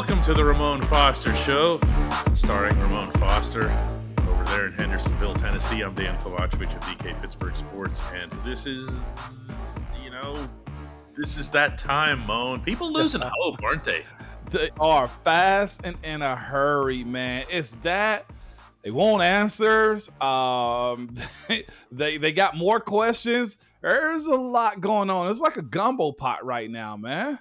Welcome to the Ramon Foster Show, starring Ramon Foster over there in Hendersonville, Tennessee. I'm Dejan Kovacevic of DK Pittsburgh Sports, and this is that time, Moan. People losing hope, aren't they? They are fast and in a hurry, man. It's that they want answers. They got more questions. There's a lot going on. It's like a gumbo pot right now, man.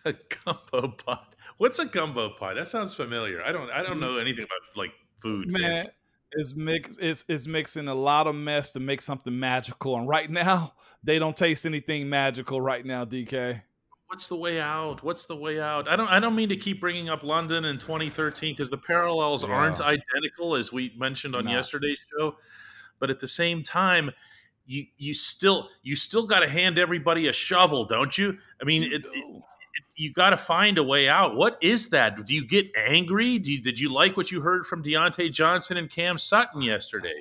A gumbo pot. What's a gumbo pot? That sounds familiar. I don't know anything about like food. Man, it's mixing a lot of mess to make something magical. And right now, they don't taste anything magical right now, DK. What's the way out? What's the way out? I don't mean to keep bringing up London in 2013 because the parallels aren't identical, as we mentioned on yesterday's show. But at the same time, you still got to hand everybody a shovel, don't you? I mean, you got to find a way out. What is that? Do you get angry? Did you like what you heard from Deontay Johnson and Cam Sutton yesterday?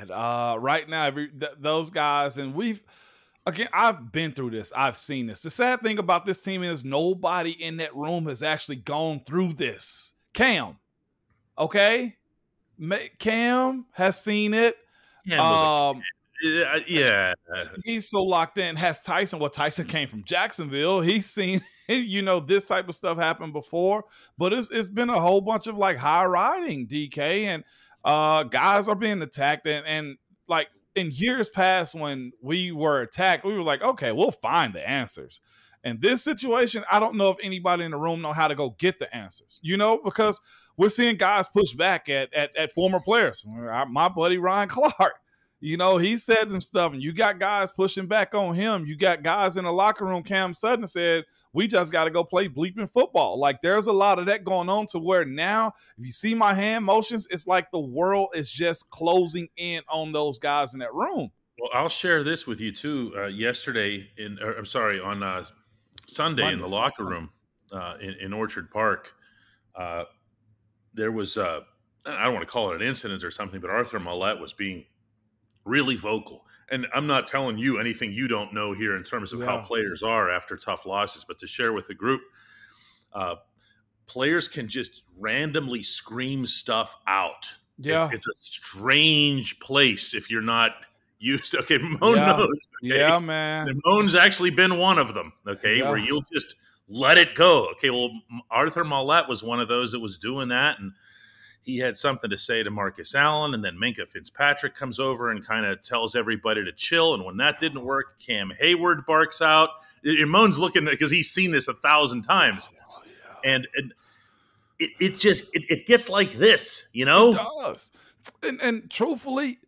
Right now, those guys, and I've been through this. I've seen this. The sad thing about this team is nobody in that room has actually gone through this. Cam, okay? Cam has seen it. Yeah. He's so locked in. Has Tyson? Well, Tyson came from Jacksonville. He's seen, this type of stuff happen before. But it's been a whole bunch of like high riding, DK, and guys are being attacked. And like in years past when we were attacked, we were like, okay, we'll find the answers. In this situation, I don't know if anybody in the room know how to go get the answers, because we're seeing guys push back at former players. My buddy Ryan Clark. He said some stuff, and you got guys pushing back on him. You got guys in the locker room. Cam Sutton said, we just got to go play bleeping football. Like, there's a lot of that going on to where now, if you see my hand motions, it's like the world is just closing in on those guys in that room. Well, I'll share this with you, too. Yesterday, on Sunday in the locker room in Orchard Park, there was, I don't want to call it an incident or something, but Arthur Millette was being really vocal. And I'm not telling you anything you don't know here in terms of how players are after tough losses, but to share with the group, players can just randomly scream stuff out. Yeah. It's a strange place if you're not used to. Okay, Ramon knows. Okay? Yeah, man. And Ramon's actually been one of them, okay, where you'll just let it go. Okay, well, Arthur Millette was one of those that was doing that, and he had something to say to Marcus Allen, and then Minka Fitzpatrick comes over and kind of tells everybody to chill. And when that didn't work, Cam Hayward barks out. Ramon's looking because he's seen this 1,000 times, and it gets like this, It does, and truthfully,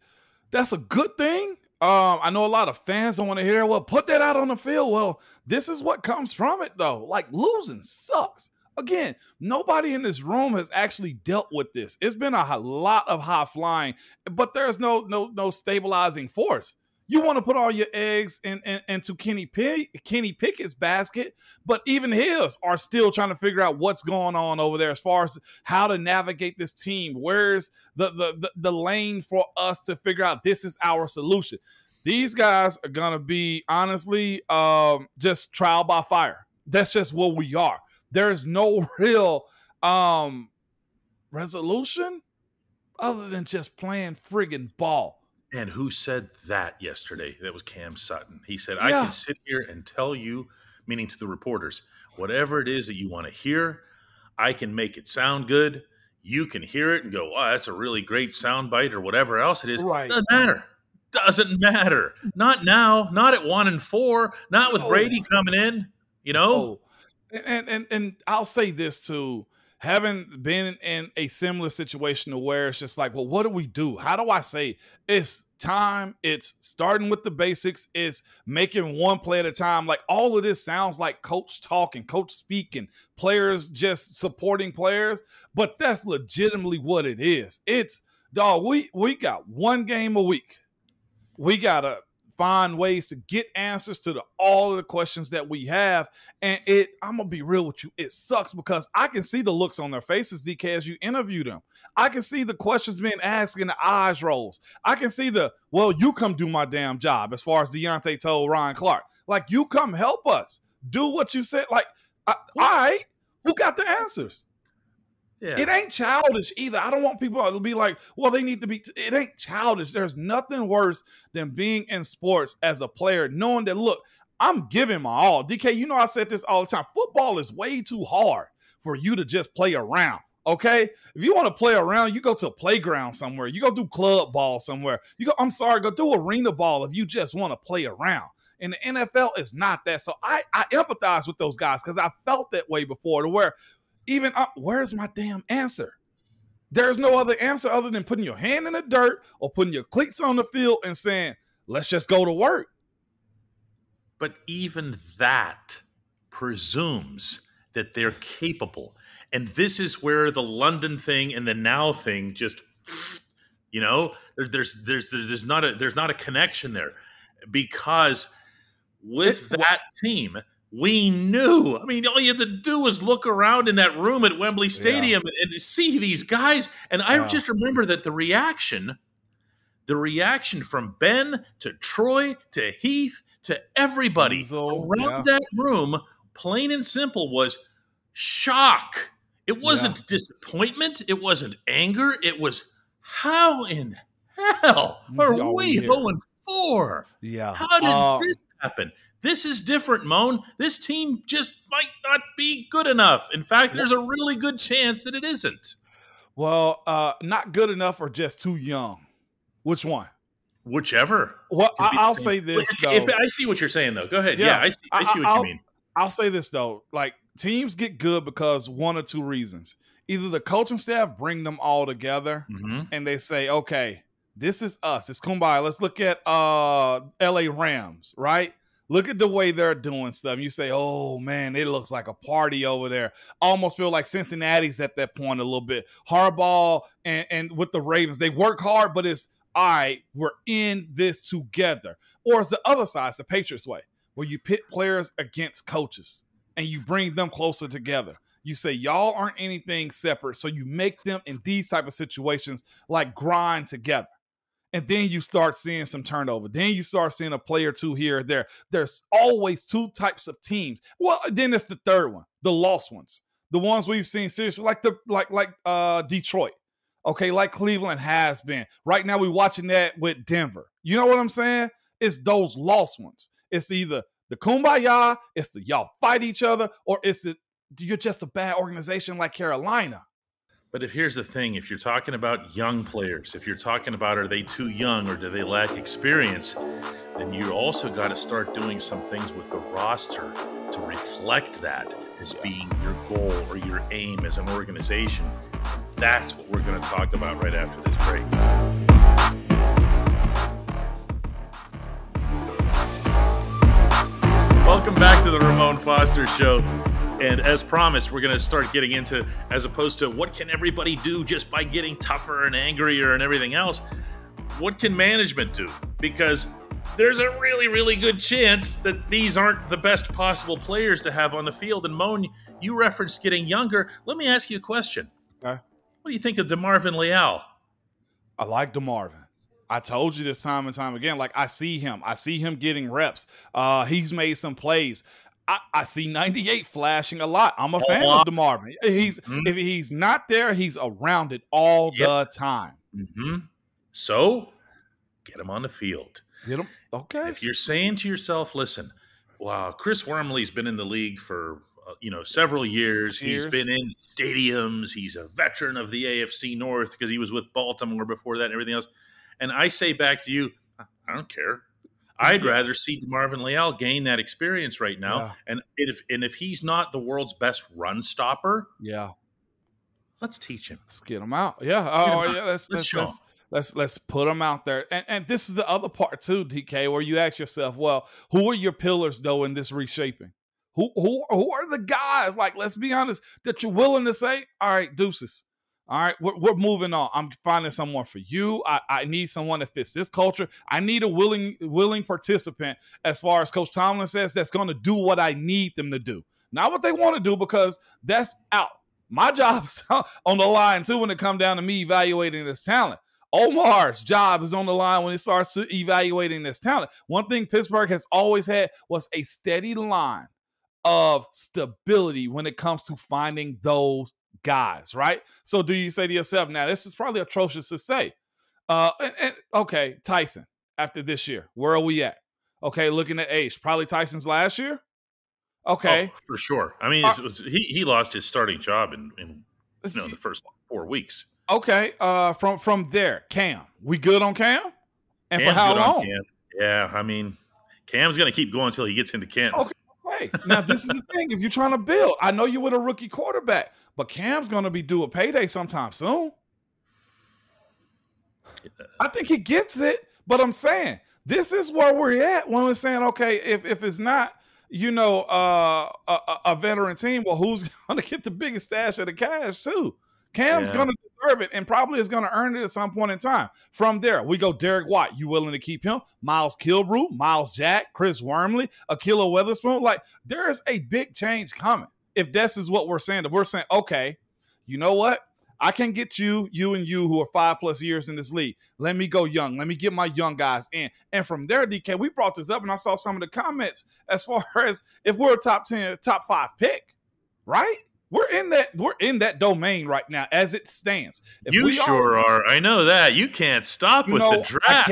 that's a good thing. I know a lot of fans don't want to hear, well, put that out on the field. Well, this is what comes from it, though. Like, losing sucks. Again, nobody in this room has actually dealt with this. It's been a lot of high flying, but there's no stabilizing force. You want to put all your eggs into Kenny Pickett's basket, but even his are still trying to figure out what's going on over there as far as how to navigate this team. Where's the lane for us to figure out this is our solution? These guys are going to be, honestly, just trial by fire. That's just what we are. There's no real resolution other than just playing friggin' ball. And who said that yesterday? That was Cam Sutton. He said, I can sit here and tell you, meaning to the reporters, whatever it is that you want to hear, I can make it sound good. You can hear it and go, wow, that's a really great sound bite or whatever else it is. Right. Doesn't matter. Not now. Not at 1-4. Not with Brady coming in, And I'll say this too, having been in a similar situation to where it's just like, well, what do we do? How do I say it's time? It's starting with the basics. It's making one play at a time. Like, all of this sounds like coach talk and coach speak and players just supporting players, but that's legitimately what it is. It's, dog, we got one game a week. We got to find ways to get answers to all of the questions that we have. And I'm going to be real with you. It sucks because I can see the looks on their faces, DK, as you interview them. I can see the questions being asked and the eyes rolls. I can see well, you come do my damn job, as far as Deontay told Ryan Clark. Like, you come help us. Do what you said. Like, all right, who got the answers? It ain't childish either. I don't want people to be like, well, they need to be. It ain't childish. There's nothing worse than being in sports as a player, knowing that, look, I'm giving my all. DK, you know I said this all the time. Football is way too hard for you to just play around. Okay? If you want to play around, you go to a playground somewhere. You go do club ball somewhere. Go do arena ball if you just want to play around. And the NFL is not that. So I empathize with those guys because I felt that way before, to where even where's my damn answer? There's no other answer other than putting your hand in the dirt or putting your cleats on the field and saying, let's just go to work. But even that presumes that they're capable. And this is where the London thing and the now thing just, there's not a connection there, because with that team, we knew. I mean, all you had to do was look around in that room at Wembley Stadium and see these guys. And I just remember that the reaction from Ben to Troy to Heath to everybody around that room, plain and simple, was shock. It wasn't disappointment. It wasn't anger. It was, how in hell are we 0-4? Yeah. How did this happen? This is different, Moan. This team just might not be good enough. In fact, there's a really good chance that it isn't. Well, not good enough or just too young. Which one? Whichever. Well, I'll say this, though. I see what you're saying, though. Go ahead. Yeah, I see what you mean. I'll say this, though. Like, teams get good because one or two reasons. Either the coaching staff bring them all together and they say, okay, this is us. It's Kumbaya. Let's look at LA Rams, right? Look at the way they're doing stuff. And you say, oh, man, it looks like a party over there. Almost feel like Cincinnati's at that point a little bit. Harbaugh and with the Ravens, they work hard, but it's, all right, we're in this together. Or it's the other side, it's the Patriots way, where you pit players against coaches and you bring them closer together. You say, y'all aren't anything separate, so you make them in these type of situations like grind together. And then you start seeing some turnover. Then you start seeing a play or two here or there. There's always two types of teams. Well, then it's the third one, the lost ones, the ones we've seen seriously, like Detroit. Okay, like Cleveland has been. Right now, we're watching that with Denver. You know what I'm saying? It's those lost ones. It's either the kumbaya, it's the y'all fight each other, or you're just a bad organization like Carolina. But here's the thing, if you're talking about young players, if you're talking about are they too young or do they lack experience, then you also got to start doing some things with the roster to reflect that as being your goal or your aim as an organization. That's what we're going to talk about right after this break. Welcome back to the Ramon Foster Show. And as promised, we're going to start getting into, as opposed to what can everybody do just by getting tougher and angrier and everything else, what can management do? Because there's a really, really good chance that these aren't the best possible players to have on the field. And Moan, you referenced getting younger. Let me ask you a question. Okay. What do you think of DeMarvin Leal? I like DeMarvin. I told you this time and time again. Like, I see him getting reps. He's made some plays. I see 98 flashing a lot. I'm a fan of DeMarvin. If he's not there, he's around it all the time. So, get him on the field. Get him. Okay. If you're saying to yourself, listen, wow, Chris Wormley's been in the league for several years. He's been in stadiums. He's a veteran of the AFC North because he was with Baltimore before that and everything else. And I say back to you, I don't care. I'd rather see DeMarvin Leal gain that experience right now. Yeah. And if he's not the world's best run stopper, let's teach him. Let's get him out. Let's put him out there. And this is the other part too, DK, where you ask yourself, well, who are your pillars though in this reshaping? Who are the guys? Like, let's be honest, that you're willing to say, all right, deuces. All right, we're moving on. I'm finding someone for you. I need someone that fits this culture. I need a willing participant, as far as Coach Tomlin says, that's going to do what I need them to do. Not what they want to do, because that's out. My job's on the line, too, when it comes down to me evaluating this talent. Omar's job is on the line when it starts to evaluating this talent. One thing Pittsburgh has always had was a steady line of stability when it comes to finding those guys, right? So do you say to yourself, now this is probably atrocious to say. Okay, Tyson, after this year, where are we at? Okay, looking at age, probably Tyson's last year. Oh, Okay. for sure. I mean, he lost his starting job in the first 4 weeks. Okay. From there, Cam, we good on Cam? And Cam's for how good on long? Cam. Yeah, I mean, Cam's going to keep going until he gets into Canton. Okay. Now, this is the thing. If you're trying to build, I know you're with a rookie quarterback, but Cam's going to be due a payday sometime soon. Yeah. I think he gets it, but I'm saying this is where we're at when we're saying, okay, if it's not, a veteran team, well, who's going to get the biggest stash of the cash too? Cam's going to deserve it and probably is going to earn it at some point in time. From there, we go Derek White. You willing to keep him? Miles Kilbrew, Miles Jack, Chris Wormley, Akila Weatherspoon. Like, there is a big change coming. If this is what we're saying, if we're saying, okay, you know what? I can get you who are 5+ years in this league. Let me go young. Let me get my young guys in. And from there, DK, we brought this up and I saw some of the comments as far as if we're a top 10, top 5 pick, right? We're in that domain right now as it stands. You sure are. I know that. You can't stop with the draft.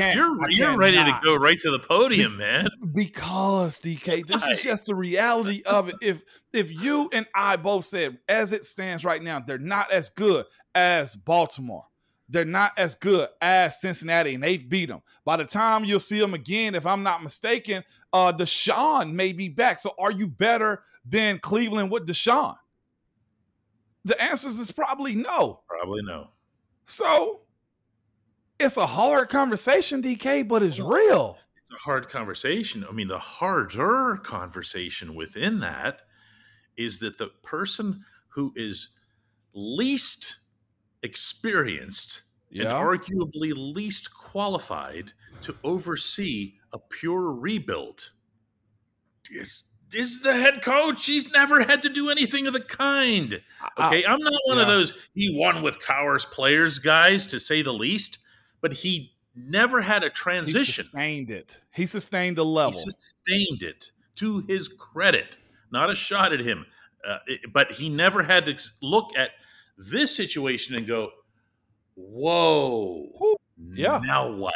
You're ready to go right to the podium, man. Because, DK, this is just the reality of it. If you and I both said, as it stands right now, they're not as good as Baltimore. They're not as good as Cincinnati, and they've beat them. By the time you'll see them again, if I'm not mistaken, Deshaun may be back. So are you better than Cleveland with Deshaun? The answer is probably no. Probably no. So it's a hard conversation, DK, but it's real. It's a hard conversation. I mean, the harder conversation within that is that the person who is least experienced and arguably least qualified to oversee a pure rebuild is the head coach. He's never had to do anything of the kind. Okay, I'm not one of those he won with Cowers players guys, to say the least, but he never had a transition. He sustained it. He sustained the level. He sustained it, to his credit. Not a shot at him. But he never had to look at this situation and go, whoa. Yeah. Now what?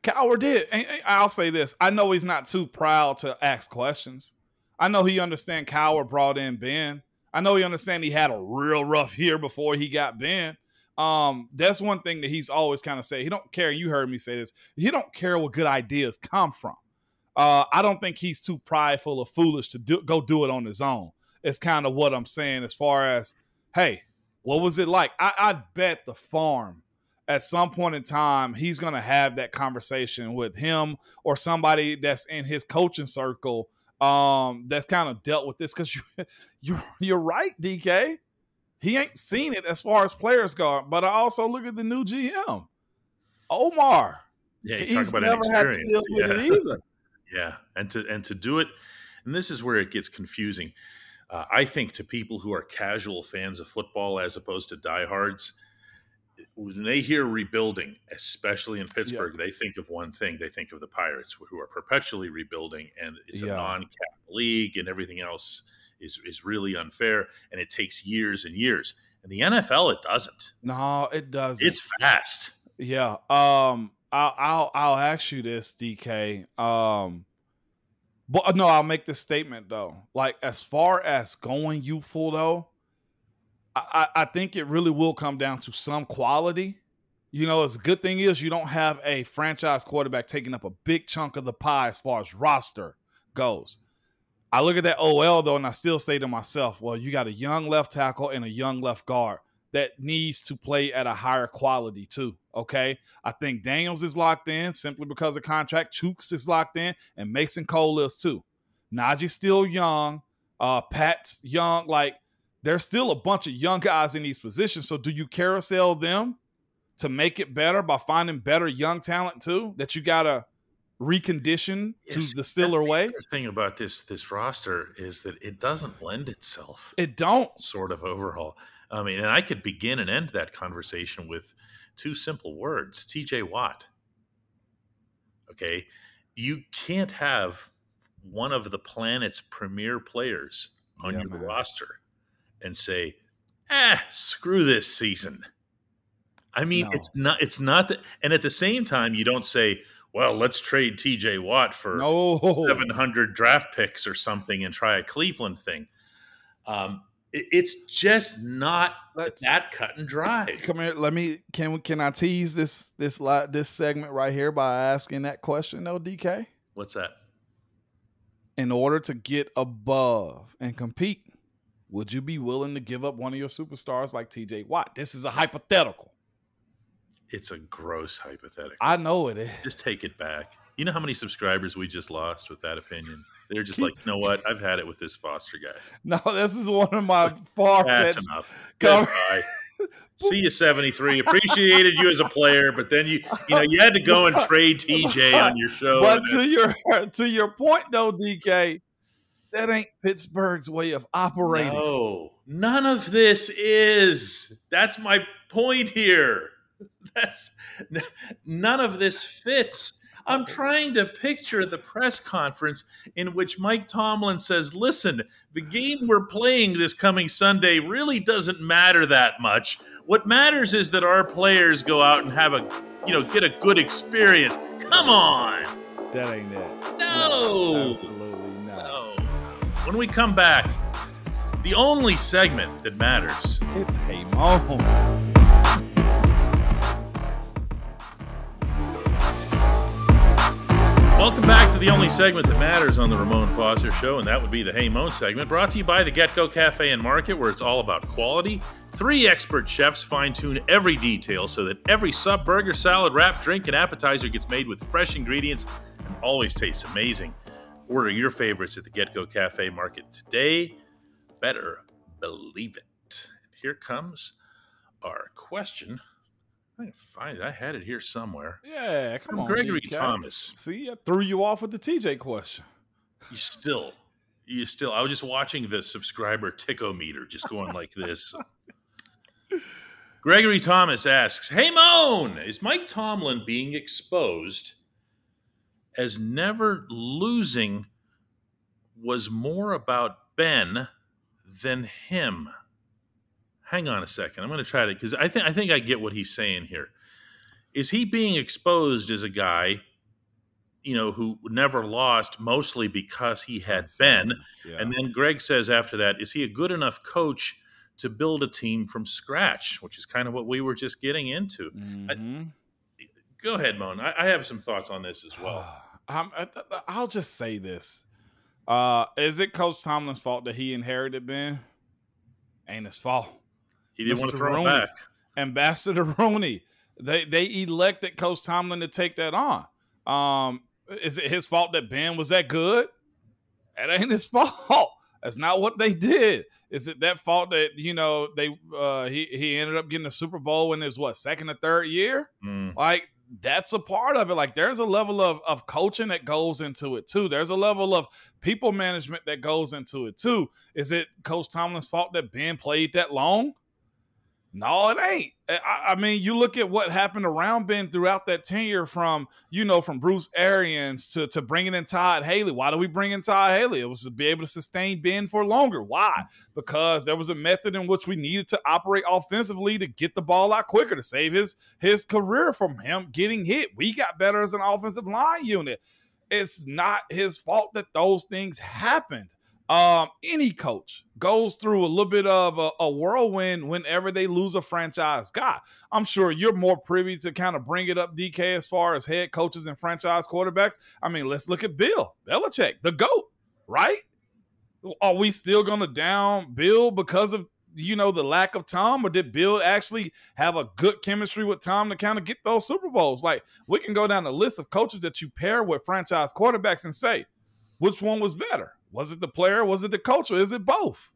Cowher did. And I'll say this. I know he's not too proud to ask questions. I know he understands Cowher brought in Ben. I know he understands he had a real rough year before he got Ben. That's one thing that he's always kind of said. He don't care. You heard me say this. He don't care where good ideas come from. I don't think he's too prideful or foolish to go do it on his own. It's kind of what I'm saying as far as, hey, what was it like? I bet the farm at some point in time, he's going to have that conversation with him or somebody that's in his coaching circle that's kind of dealt with this. Because you're right, DK. He ain't seen it as far as players go. But I also look at the new GM, Omar. Yeah, he's never had to deal with it either. Yeah, and to do it, and this is where it gets confusing. I think to people who are casual fans of football as opposed to diehards, when they hear rebuilding, especially in Pittsburgh, they think of one thing. They think of the Pirates, who are perpetually rebuilding, and it's a non-cap league, and everything else is really unfair, and it takes years and years. In the NFL, it doesn't. No, it doesn't. It's fast. Yeah. I'll ask you this, DK. But no, I'll make this statement though. Like, as far as going youthful though, I think it really will come down to some quality. As a good thing is you don't have a franchise quarterback taking up a big chunk of the pie as far as roster goes. I look at that OL though, and I still say to myself, well, you got a young left tackle and a young left guard that needs to play at a higher quality too, okay? I think Daniels is locked in simply because of contract. Chooks is locked in, and Mason Cole is too. Najee's still young. Pat's young. Like, there's still a bunch of young guys in these positions. So do you carousel them to make it better by finding better young talent too that you got to recondition to the Steeler way? The thing about this roster is that it doesn't lend itself. It don't. Sort of overhaul. I mean, and I could begin and end that conversation with two simple words: TJ Watt. Okay? You can't have one of the planet's premier players on your roster and say, screw this season. I mean, No. it's not that. And at the same time, you don't say, well, let's trade TJ Watt for 700 draft picks or something and try a Cleveland thing. It's just not that cut and dry. Come here. Can I tease this segment right here by asking that question though, DK? What's that? In order to get above and compete, would you be willing to give up one of your superstars like TJ Watt? This is a hypothetical. It's a gross hypothetical. I know it is. Just take it back. You know how many subscribers we just lost with that opinion? They're just like, you know what? I've had it with this Foster guy. No, this is one of my far-fetched. That's enough. Goodbye. See you, 73. Appreciated you as a player, but then you had to go and trade TJ on your show. But to your point though, DK, that ain't Pittsburgh's way of operating. No, none of this is. That's my point here. None of this fits. I'm trying to picture the press conference in which Mike Tomlin says, listen, the game we're playing this coming Sunday really doesn't matter that much. What matters is that our players go out and have get a good experience. Come on. That ain't it. No. Absolutely not. No. When we come back, the only segment that matters. It's Hey Mo. Welcome back to the only segment that matters on the Ramon Foster Show, and that would be the Hey Mo segment, brought to you by the Get-Go Cafe and Market, where it's all about quality. 3 expert chefs fine-tune every detail so that every sub, burger, salad, wrap, drink, and appetizer gets made with fresh ingredients and always tastes amazing. Order your favorites at the Get-Go Cafe Market today. Better believe it. And here comes our question. I can find it. I had it here somewhere. Yeah, come on, Gregory DK. Thomas. See, I threw you off with the TJ question. You still. I was just watching the subscriber tickometer just going like this. Gregory Thomas asks, hey, Moan, is Mike Tomlin being exposed as never losing was more about Ben than him? Hang on a second. I'm going to try to, because I think I get what he's saying here. Is he being exposed as a guy, who never lost, mostly because he had Ben? Yeah. And then Greg says after that, is he a good enough coach to build a team from scratch, which is kind of what we were just getting into. Mm-hmm. Go ahead, Moan. I have some thoughts on this as well. I'll just say this. Is it Coach Tomlin's fault that he inherited Ben? Ain't his fault. He didn't want to throw it back. Ambassador Rooney. They elected Coach Tomlin to take that on. Is it his fault that Ben was that good? That ain't his fault. That's not what they did. Is it that fault that he ended up getting a Super Bowl in his second or third year? Like, that's a part of it. Like, there's a level of coaching that goes into it too. There's a level of people management that goes into it too. Is it Coach Tomlin's fault that Ben played that long? No, it ain't. I mean, you look at what happened around Ben throughout that tenure from Bruce Arians to bringing in Todd Haley. Why do we bring in Todd Haley? It was to be able to sustain Ben for longer. Why? Because there was a method in which we needed to operate offensively to get the ball out quicker, to save his career from him getting hit. We got better as an offensive line unit. It's not his fault that those things happened. Any coach goes through a little bit of a whirlwind whenever they lose a franchise guy. I'm sure you're more privy to kind of bring it up, DK, as far as head coaches and franchise quarterbacks. I mean, let's look at Bill Belichick, the GOAT, right? Are we still going to down Bill because of, the lack of Tom, or did Bill actually have a good chemistry with Tom to kind of get those Super Bowls? Like, we can go down the list of coaches that you pair with franchise quarterbacks and say, which one was better? Was it the player? Was it the coach? Or is it both?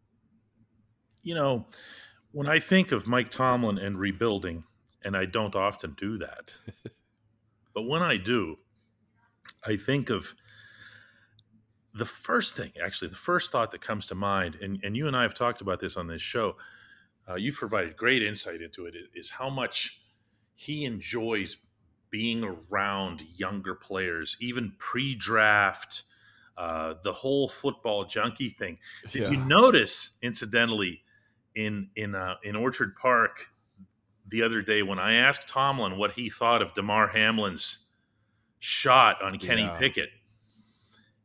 When I think of Mike Tomlin and rebuilding, and I don't often do that, but when I do, I think of the first thought that comes to mind, and you and I have talked about this on this show. You've provided great insight into it, is how much he enjoys being around younger players, even pre-draft, the whole football junkie thing. Did you notice, incidentally, in Orchard Park the other day when I asked Tomlin what he thought of Damar Hamlin's shot on Kenny Pickett.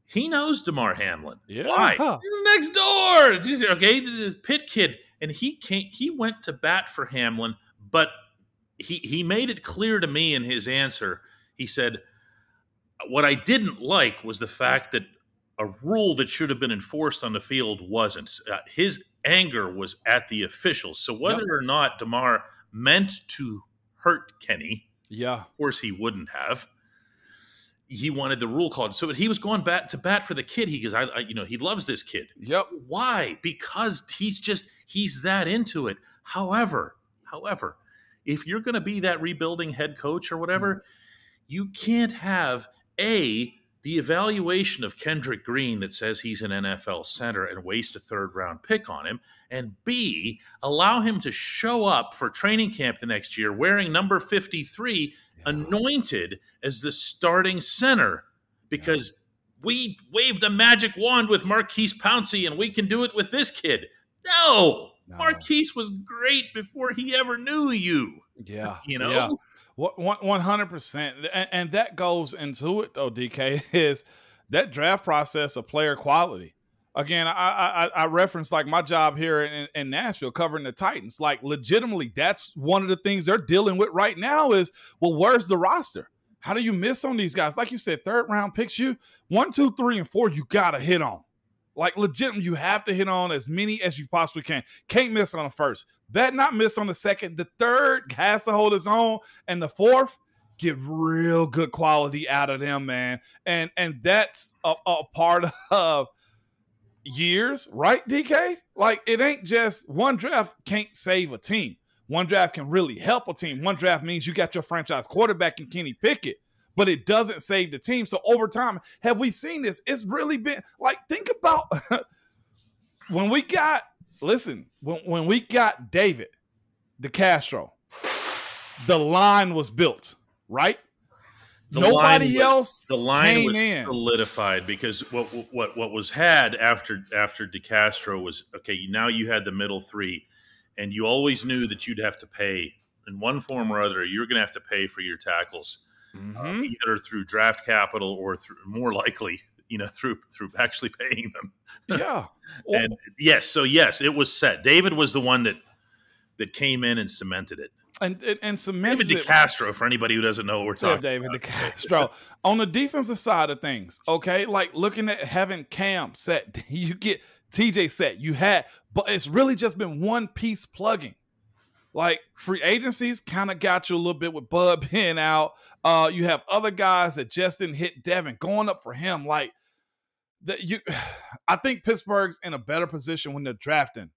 He knows Damar Hamlin. Yeah. Why? He's next door. Okay, the Pitt kid. And he went to bat for Hamlin, but he made it clear to me in his answer. He said, what I didn't like was the fact that a rule that should have been enforced on the field wasn't. His anger was at the officials. So whether or not Damar meant to hurt Kenny, of course he wouldn't have. He wanted the rule called. So he was going to bat for the kid. He goes, he loves this kid. Yep. Why? Because he's that into it. However, if you're going to be that rebuilding head coach or whatever, you can't have the evaluation of Kendrick Green that says he's an NFL center and waste a third-round pick on him, and B, allow him to show up for training camp the next year wearing number 53, anointed as the starting center, because we waved a magic wand with Marquise Pouncey and we can do it with this kid. No. Marquise was great before he ever knew you. Yeah. 100%. And that goes into it, though, DK, is that draft process of player quality. Again, I referenced like my job here in Nashville covering the Titans. Like legitimately, that's one of the things they're dealing with right now is, well, where's the roster? How do you miss on these guys? Like you said, third round picks, 1, 2, 3, and 4, you got to hit on. Like legitimately, you have to hit on as many as you possibly can. Can't miss on the first. Bet not miss on the second. The third has to hold its own. And the fourth, get real good quality out of them, man. And that's a part of years, right, DK? Like it ain't just one draft can't save a team. One draft can really help a team. One draft means you got your franchise quarterback in Kenny Pickett, but it doesn't save the team. So over time, have we seen this? It's really been like, think about when we got David DeCastro, the line was built, right? Nobody else. The line was in. Solidified because what was had after DeCastro was, okay, now you had the middle three, and you always knew that you'd have to pay in one form or other. You're going to have to pay for your tackles, either through draft capital or through, more likely, through actually paying them. Yeah. And yes, it was set. David was the one that came in and cemented it. And cemented David DeCastro, for anybody who doesn't know what we're talking David about. DeCastro. On the defensive side of things, okay, like looking at having Cam set, you get TJ set, but it's really just been one piece plugging. Like free agencies kind of got you a little bit with Bud being out. You have other guys that just didn't hit Devin going up for him. Like I think Pittsburgh's in a better position when they're drafting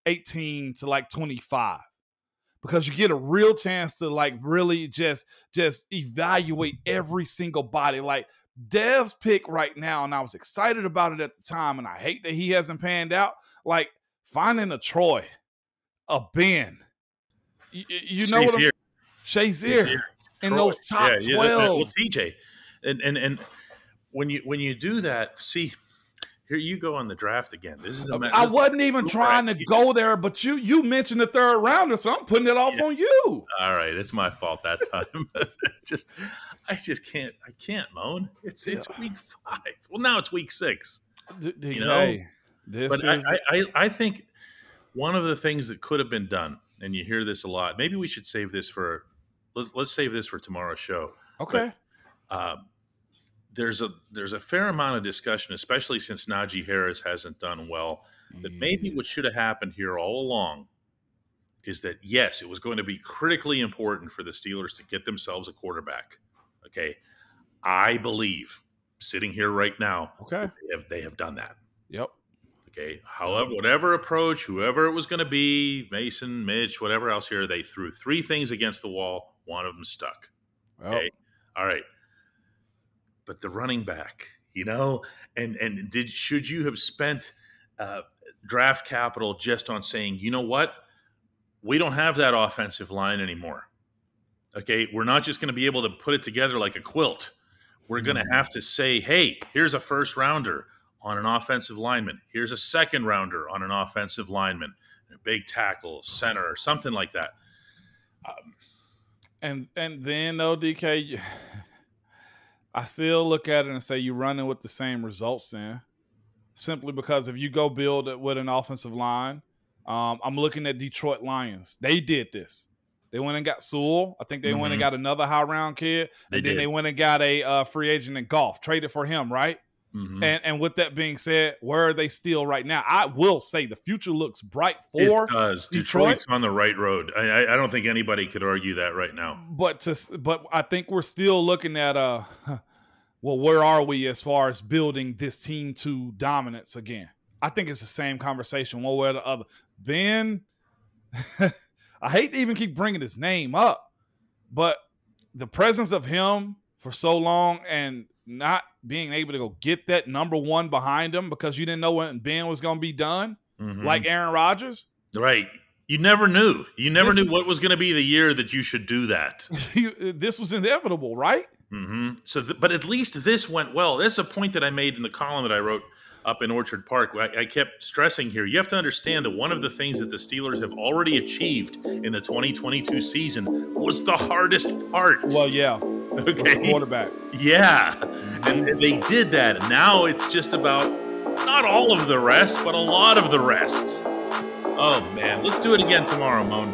18 to like 25. Because you get a real chance to like really just evaluate every single body. Like Dev's pick right now, and I was excited about it at the time, and I hate that he hasn't panned out. Like finding a Troy, a Ben, you know what? Shazier in those top 12. Well, TJ, and when you do that, see. Here you go on the draft again. I wasn't even trying to go there, but you mentioned the third rounder, so I'm putting it off on you. All right, it's my fault that time. I can't, Moan. It's week 5. Well, now it's week 6. I think one of the things that could have been done, and you hear this a lot. Maybe we should save this let's save this for tomorrow's show. Okay. But, there's a fair amount of discussion, especially since Najee Harris hasn't done well, that maybe what should have happened here all along is that, yes, it was going to be critically important for the Steelers to get themselves a quarterback. Okay. I believe, sitting here right now, they have done that. Yep. Okay. However, whatever approach, whoever it was going to be, Mason, Mitch, whatever else here, they threw 3 things against the wall. One of them stuck. Okay. Yep. All right. But the running back, and should you have spent draft capital just on saying, you know what, we don't have that offensive line anymore. Okay, we're not just going to be able to put it together like a quilt. We're going to have to say, hey, here's a first rounder on an offensive lineman. Here's a second rounder on an offensive lineman. big tackle, center, something like that. And then though, DK, I still look at it and say you're running with the same results then. Simply because if you go build it with an offensive line, I'm looking at Detroit Lions. They did this. They went and got Sewell. I think they went and got another high-round kid. Then they went and got a free agent in golf, traded for him, right? And with that being said, where are they still right now? I will say the future looks bright for it does. Detroit. Detroit's on the right road. I don't think anybody could argue that right now. But I think we're still looking at well, where are we as far as building this team to dominance again? I think it's the same conversation one way or the other. Ben, I hate to even keep bringing his name up, but the presence of him for so long and not being able to go get that number one behind him because you didn't know when Ben was going to be done, like Aaron Rodgers. Right. You never knew. You never knew what was going to be the year that you should do that. This was inevitable, right? So, but at least this went well. This is a point that I made in the column that I wrote up in Orchard Park. I kept stressing here. You have to understand that one of the things that the Steelers have already achieved in the 2022 season was the hardest part. Well, yeah. Okay. Quarterback. Yeah. And they did that. And now it's just about not all of the rest, but a lot of the rest. Oh, man. Let's do it again tomorrow, Moan.